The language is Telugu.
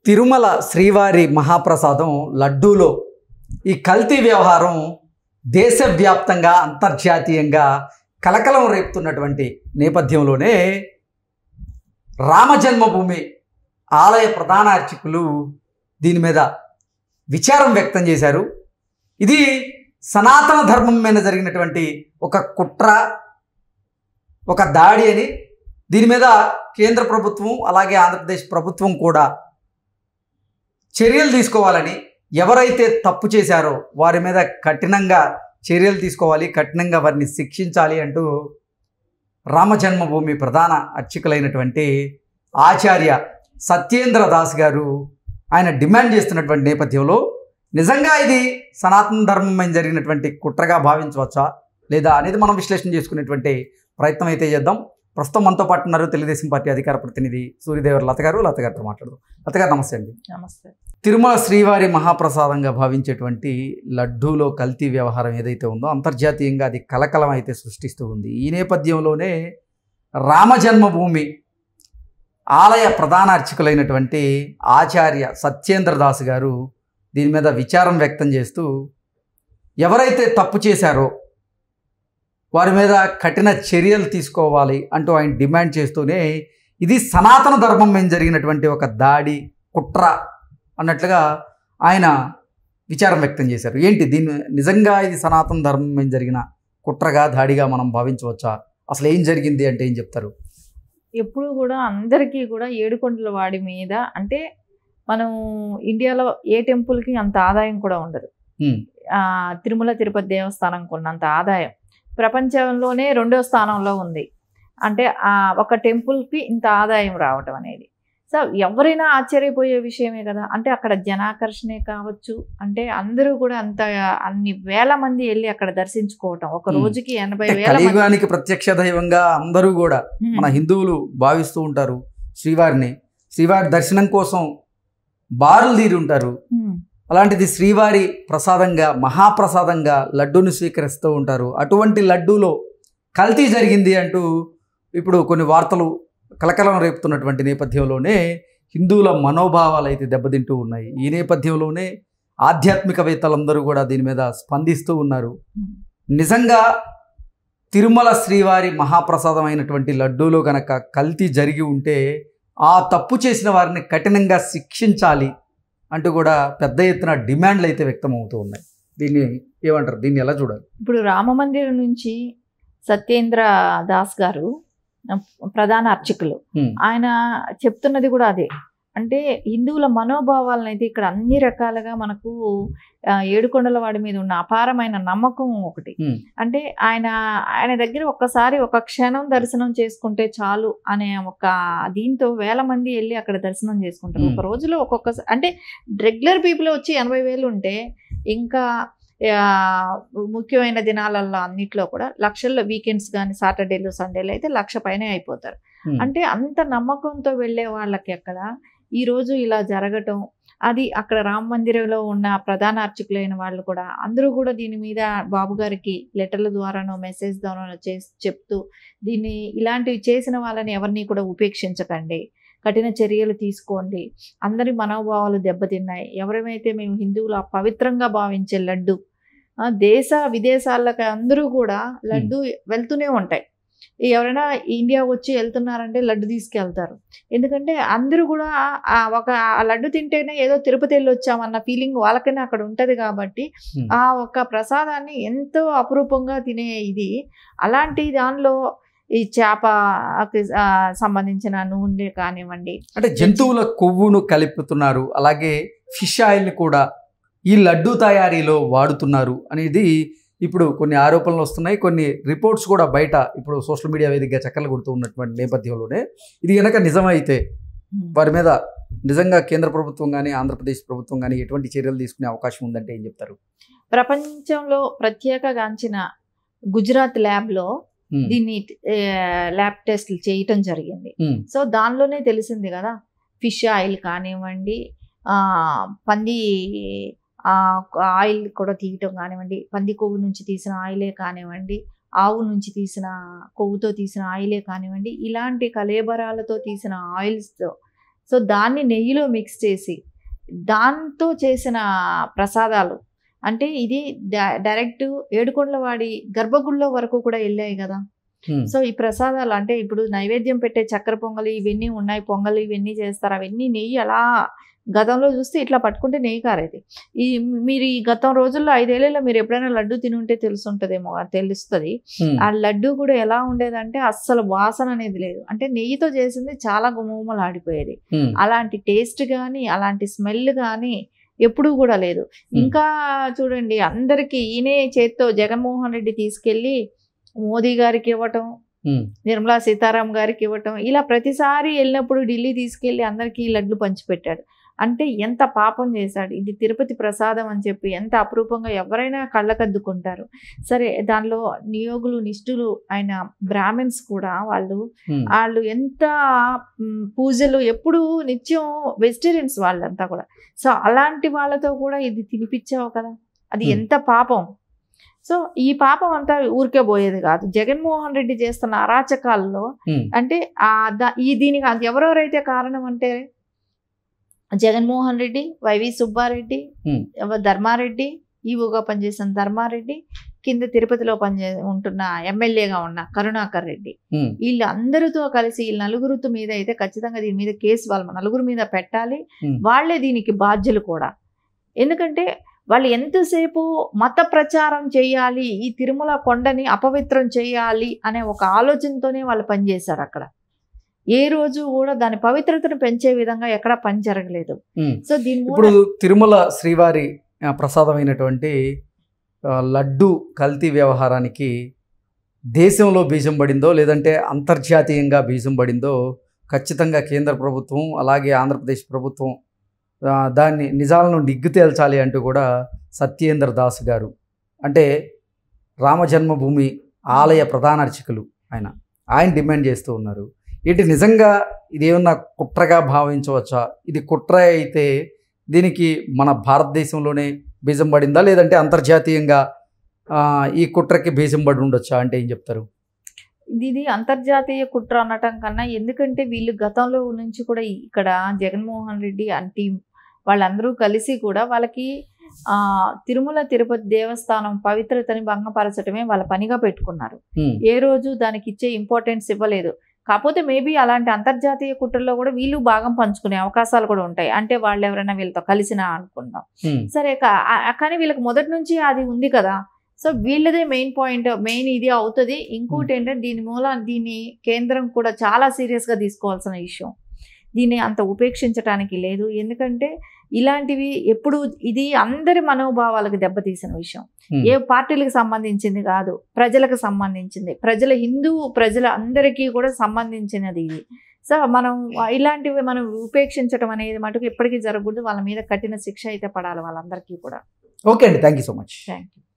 తిరుమల శ్రీవారి మహాప్రసాదం లడ్డూలో ఈ కల్తీ వ్యవహారం దేశవ్యాప్తంగా అంతర్జాతీయంగా కలకలం రేపుతున్నటువంటి నేపథ్యంలోనే రామజన్మభూమి ఆలయ ప్రధాన అర్చకులు దీని మీద విచారం వ్యక్తం చేశారు. ఇది సనాతన ధర్మం మీద జరిగినటువంటి ఒక కుట్ర, ఒక దాడి అని, దీని మీద కేంద్ర ప్రభుత్వం అలాగే ఆంధ్రప్రదేశ్ ప్రభుత్వం కూడా చర్యలు తీసుకోవాలని, ఎవరైతే తప్పు చేశారో వారి మీద కఠినంగా చర్యలు తీసుకోవాలి, కఠినంగా వారిని శిక్షించాలి అంటూ రామజన్మభూమి ప్రధాన అర్చకులైనటువంటి ఆచార్య సత్యేంద్ర దాస్ గారు ఆయన డిమాండ్ చేస్తున్నటువంటి నేపథ్యంలో నిజంగా ఇది సనాతన ధర్మం మీద జరిగినటువంటి కుట్రగా భావించవచ్చా లేదా అనేది మనం విశ్లేషణ చేసుకునేటువంటి ప్రయత్నం అయితే చేద్దాం. ప్రస్తుతం మనతో పాటు ఉన్నారు తెలుగుదేశం పార్టీ అధికార ప్రతినిధి సూర్యదేవర లత గారు. లత గారితో మాట్లాడదాం. లత గారు నమస్తే అండి. నమస్తే. తిరుమల శ్రీవారి మహాప్రసాదంగా భావించేటువంటి లడ్డూలో కల్తీ వ్యవహారం ఏదైతే ఉందో అంతర్జాతీయంగా అది కలకలం అయితే సృష్టిస్తూ ఉంది. ఈ నేపథ్యంలోనే రామజన్మభూమి ఆలయ ప్రధాన అర్చకులైనటువంటి ఆచార్య సత్యేంద్ర దాస్ గారు దీని మీద విచారం వ్యక్తం చేస్తూ ఎవరైతే తప్పు చేశారో వారి మీద కఠిన చర్యలు తీసుకోవాలి అంటూ ఆయన డిమాండ్ చేస్తూనే ఇది సనాతన ధర్మం మీద జరిగినటువంటి ఒక దాడి, కుట్ర అన్నట్లుగా ఆయన విచారం వ్యక్తం చేశారు. ఏంటి దీన్ని నిజంగా ఇది సనాతన ధర్మం మీద జరిగిన కుట్రగా, దాడిగా మనం భావించవచ్చా? అసలు ఏం జరిగింది అంటే ఏం చెప్తారు? ఎప్పుడు కూడా అందరికీ కూడా ఏడుకొండల వాడి మీద, అంటే మనం ఇండియాలో ఏ టెంపుల్కి అంత ఆదాయం కూడా ఉండదు. తిరుమల తిరుపతి దేవస్థానంకి ఉన్నంత ఆదాయం ప్రపంచంలోనే 2వ స్థానంలో ఉంది. అంటే ఒక టెంపుల్కి ఇంత ఆదాయం రావటం అనేది సో ఎవరైనా ఆశ్చర్యపోయే విషయమే కదా. అంటే అక్కడ జనాకర్షణే కావచ్చు, అంటే అందరూ కూడా అన్ని వేల మంది వెళ్ళి అక్కడ దర్శించుకోవటం, ఒక రోజుకి 80,000 ప్రత్యక్ష దైవంగా అందరూ కూడా మన హిందువులు భావిస్తూ ఉంటారు. శ్రీవారి దర్శనం కోసం బారులు తీరి ఉంటారు. అలాంటిది శ్రీవారి ప్రసాదంగా, మహాప్రసాదంగా లడ్డూని స్వీకరిస్తూ ఉంటారు. అటువంటి లడ్డూలో కల్తీ జరిగింది అంటూ ఇప్పుడు కొన్ని వార్తలు కలకలం రేపుతున్నటువంటి నేపథ్యంలోనే హిందువుల మనోభావాలు అయితే దెబ్బతింటూ ఉన్నాయి. ఈ నేపథ్యంలోనే ఆధ్యాత్మికవేత్తలందరూ కూడా దీని మీద స్పందిస్తూ ఉన్నారు. నిజంగా తిరుమల శ్రీవారి మహాప్రసాదం అయినటువంటి లడ్డూలో కనుక కల్తీ జరిగి ఉంటే ఆ తప్పు చేసిన వారిని కఠినంగా శిక్షించాలి అంటూ కూడా పెద్ద ఎత్తున డిమాండ్లు అయితే వ్యక్తం అవుతూ ఉన్నాయి. దీన్ని ఏమంటారు? దీన్ని ఎలా చూడాలి? ఇప్పుడు రామ మందిరం నుంచి సత్యేంద్ర దాస్ గారు ప్రధాన అర్చకులు, ఆయన చెప్తున్నది కూడా అదే. అంటే హిందువుల మనోభావాలను అయితే ఇక్కడ అన్ని రకాలుగా మనకు ఏడుకొండల వాడి మీద ఉన్న అపారమైన నమ్మకం ఒకటి. అంటే ఆయన దగ్గర ఒక్కసారి ఒక క్షణం దర్శనం చేసుకుంటే చాలు అనే ఒక దీంతో వేల మంది వెళ్ళి అక్కడ దర్శనం చేసుకుంటారు. ఒక రోజులో ఒక్కొక్కసారి, అంటే రెగ్యులర్ పీపుల్ వచ్చి 80,000 ఉంటే ఇంకా ముఖ్యమైన దినాలలో అన్నిట్లో కూడా లక్షల్లో, వీకెండ్స్ కానీ సాటర్డేలు సండేలు అయితే 1,00,000 పైనే అయిపోతారు. అంటే అంత నమ్మకంతో వెళ్ళే వాళ్ళకి అక్కడ ఈరోజు ఇలా జరగటం, అది అక్కడ రామ మందిరంలో ఉన్న ప్రధాన అర్చకులైన వాళ్ళు కూడా అందరూ కూడా దీని మీద బాబు గారికి లెటర్ల ద్వారానో మెసేజ్ ద్వారానో చెప్తూ దీన్ని ఇలాంటివి చేసిన వాళ్ళని ఎవరిని కూడా ఉపేక్షించకండి, కఠిన చర్యలు తీసుకోండి, అందరి మనోభావాలు దెబ్బతిన్నాయి. ఎవరైతే మేము హిందువులు పవిత్రంగా భావించే లడ్డు, దేశ విదేశాలకు అందరూ కూడా లడ్డు వెళ్తూనే ఉంటాయి. ఎవరైనా ఇండియా వచ్చి వెళ్తున్నారంటే లడ్డు తీసుకెళ్తారు. ఎందుకంటే అందరూ కూడా ఒక లడ్డు తింటేనే ఏదో తిరుపతి వెళ్ళి వచ్చామన్న ఫీలింగ్ వాళ్ళకనే అక్కడ ఉంటుంది. కాబట్టి ఆ ఒక ప్రసాదాన్ని ఎంతో అపురూపంగా తినే ఇది, అలాంటి దానిలో ఈ చేపకి సంబంధించిన నూనె కానివ్వండి, అంటే జంతువుల కొవ్వును కలుపుతున్నారు, అలాగే ఫిష్ ఆయిల్ని కూడా ఈ లడ్డూ తయారీలో వాడుతున్నారు అనేది ఇప్పుడు కొన్ని ఆరోపణలు వస్తున్నాయి. కొన్ని రిపోర్ట్స్ కూడా బయట ఇప్పుడు సోషల్ మీడియా వేదికగా చక్కర్లు కొడుతూ ఉన్నటువంటి నేపథ్యంలోనే ఇది కనుక నిజమైతే వారి మీద నిజంగా కేంద్ర ప్రభుత్వం కానీ ఆంధ్రప్రదేశ్ ప్రభుత్వం కానీ ఎటువంటి చర్యలు తీసుకునే అవకాశం ఉందంటే ఏం చెప్తారు? ప్రపంచంలో ప్రత్యేకగాంచిన గుజరాత్ ల్యాబ్లో దీన్ని ల్యాబ్ టెస్ట్లు చేయటం జరిగింది. సో దానిలోనే తెలిసింది కదా, ఫిష్ ఆయిల్ కానివ్వండి, పంది ఆయిల్ కూడా తీయటం కానివ్వండి, పంది కొవ్వు నుంచి తీసిన ఆయిలే కానివ్వండి, ఆవు నుంచి తీసిన కొవ్వుతో తీసిన ఆయిలే కానివ్వండి, ఇలాంటి కలేబరాలతో తీసిన ఆయిల్స్తో సో దాన్ని నెయ్యిలో మిక్స్ చేసి దాంతో చేసిన ప్రసాదాలు అంటే ఇది డైరెక్ట్ ఏడుకొండలవాడి గర్భగుడిలో వరకు కూడా వెళ్ళాయి కదా. సో ఈ ప్రసాదాలు అంటే ఇప్పుడు నైవేద్యం పెట్టే చక్కెర పొంగలి ఇవన్నీ ఉన్నాయి, పొంగలి ఇవన్నీ చేస్తారు, అవన్నీ నెయ్యి అలా గతంలో చూస్తే ఇట్లా పట్టుకుంటే నెయ్యి కారేది. మీరు ఈ గతం రోజుల్లో 5 ఏళ్లలో మీరు ఎప్పుడైనా లడ్డు తిని ఉంటే తెలుసుంటదేమో, తెలుస్తుంది. ఆ లడ్డు కూడా ఎలా ఉండేదంటే అస్సలు వాసన అనేది లేదు, అంటే నెయ్యితో చేసింది చాలా గుమగుమలు ఆడిపోయేది. అలాంటి టేస్ట్ కానీ అలాంటి స్మెల్ కానీ ఎప్పుడూ కూడా లేదు. ఇంకా చూడండి అందరికీ ఈయనే చేత్తో జగన్మోహన్ రెడ్డి తీసుకెళ్ళి మోదీ గారికి ఇవ్వటం, నిర్మలా సీతారాం గారికి ఇవ్వటం, ఇలా ప్రతిసారి వెళ్ళినప్పుడు ఢిల్లీ తీసుకెళ్ళి అందరికీ లడ్లు పంచిపెట్టాడు. అంటే ఎంత పాపం చేశాడు. ఇది తిరుపతి ప్రసాదం అని చెప్పి ఎంత అపురూపంగా ఎవరైనా కళ్ళకద్దుకుంటారు. సరే దానిలో నియోగులు నిష్ఠులు ఆయన బ్రాహ్మిన్స్ కూడా వాళ్ళు ఎంత పూజలు ఎప్పుడు నిత్యం వెజిటేరియన్స్ వాళ్ళంతా కూడా. సో అలాంటి వాళ్ళతో కూడా ఇది తినిపించావు కదా, అది ఎంత పాపం. సో ఈ పాపం అంతా ఊరికే పోయేది కాదు. జగన్మోహన్ రెడ్డి చేస్తున్న అరాచకాల్లో అంటే దీనికి ఎవరెవరైతే కారణం అంటే జగన్మోహన్ రెడ్డి, వైవి సుబ్బారెడ్డి, ధర్మారెడ్డి, ఈవోగా పనిచేసిన ధర్మారెడ్డి, కింద తిరుపతిలో ఉంటున్న ఎమ్మెల్యేగా ఉన్న కరుణాకర్ రెడ్డి, వీళ్ళందరితో కలిసి వీళ్ళ నలుగురితో మీద అయితే ఖచ్చితంగా దీని మీద కేసు వాళ్ళ నలుగురు మీద పెట్టాలి. వాళ్లే దీనికి బాధ్యులు కూడా. ఎందుకంటే వాళ్ళు ఎంతసేపు మత ప్రచారం చేయాలి, ఈ తిరుమల కొండని అపవిత్రం చేయాలి అనే ఒక ఆలోచనతోనే వాళ్ళు పనిచేశారు. అక్కడ ఏ రోజు కూడా దాని పవిత్రతను పెంచే విధంగా ఎక్కడ పని జరగలేదు. సో దీని ఇప్పుడు తిరుమల శ్రీవారి ప్రసాదమైనటువంటి లడ్డు కల్తీ వ్యవహారానికి దేశంలో బీజం పడిందో లేదంటే అంతర్జాతీయంగా బీజం పడిందో ఖచ్చితంగా కేంద్ర ప్రభుత్వం అలాగే ఆంధ్రప్రదేశ్ ప్రభుత్వం దాన్ని నిజాలను నిగ్గు తేల్చాలి అంటూ కూడా సత్యేంద్ర దాస్ గారు, అంటే రామజన్మభూమి ఆలయ ప్రధాన అర్చకులు ఆయన డిమాండ్ చేస్తూ ఉన్నారు. ఇటు నిజంగా ఇదేమన్నా కుట్రగా భావించవచ్చా? ఇది కుట్ర అయితే దీనికి మన భారతదేశంలోనే బీజం పడిందా లేదంటే అంతర్జాతీయంగా ఈ కుట్రకి బీజం పడి ఉండొచ్చా అంటే ఏం చెప్తారు? ఇది అంతర్జాతీయ కుట్ర అనటం కన్నా, ఎందుకంటే వీళ్ళు గతంలో నుంచి కూడా ఇక్కడ జగన్మోహన్ రెడ్డి అంటే వాళ్ళందరూ కలిసి కూడా వాళ్ళకి తిరుమల తిరుపతి దేవస్థానం పవిత్రతని భంగపరచడమే వాళ్ళ పనిగా పెట్టుకున్నారు. ఏ రోజు దానికి ఇచ్చే ఇంపార్టెన్స్ ఇవ్వలేదు. కాకపోతే మేబీ అలాంటి అంతర్జాతీయ కుట్రల్లో కూడా వీళ్ళు భాగం పంచుకునే అవకాశాలు కూడా ఉంటాయి. అంటే వాళ్ళు ఎవరైనా వీళ్ళతో కలిసినా అనుకుందాం. సరే, కానీ వీళ్ళకి మొదటి నుంచి అది ఉంది కదా. సో వీళ్ళదే మెయిన్ పాయింట్, మెయిన్ ఇది అవుతుంది. ఇంకోటి ఏంటంటే దీన్ని కేంద్రం కూడా చాలా సీరియస్గా తీసుకోవాల్సిన విషయం. దీన్ని అంత ఉపేక్షించడానికి లేదు. ఎందుకంటే ఇలాంటివి ఎప్పుడు ఇది అందరి మనోభావాలకు దెబ్బతీసిన విషయం. ఏ పార్టీలకు సంబంధించింది కాదు, ప్రజలకు సంబంధించింది, హిందూ ప్రజల అందరికీ కూడా సంబంధించినది ఇది. సో మనం ఇలాంటివి మనం ఉపేక్షించడం అనేది మటుకు ఎప్పటికీ జరగకూడదు. వాళ్ళ మీద కఠిన శిక్ష అయితే పడాలి వాళ్ళందరికీ కూడా. ఓకే అండి, thank you so much. Thank you.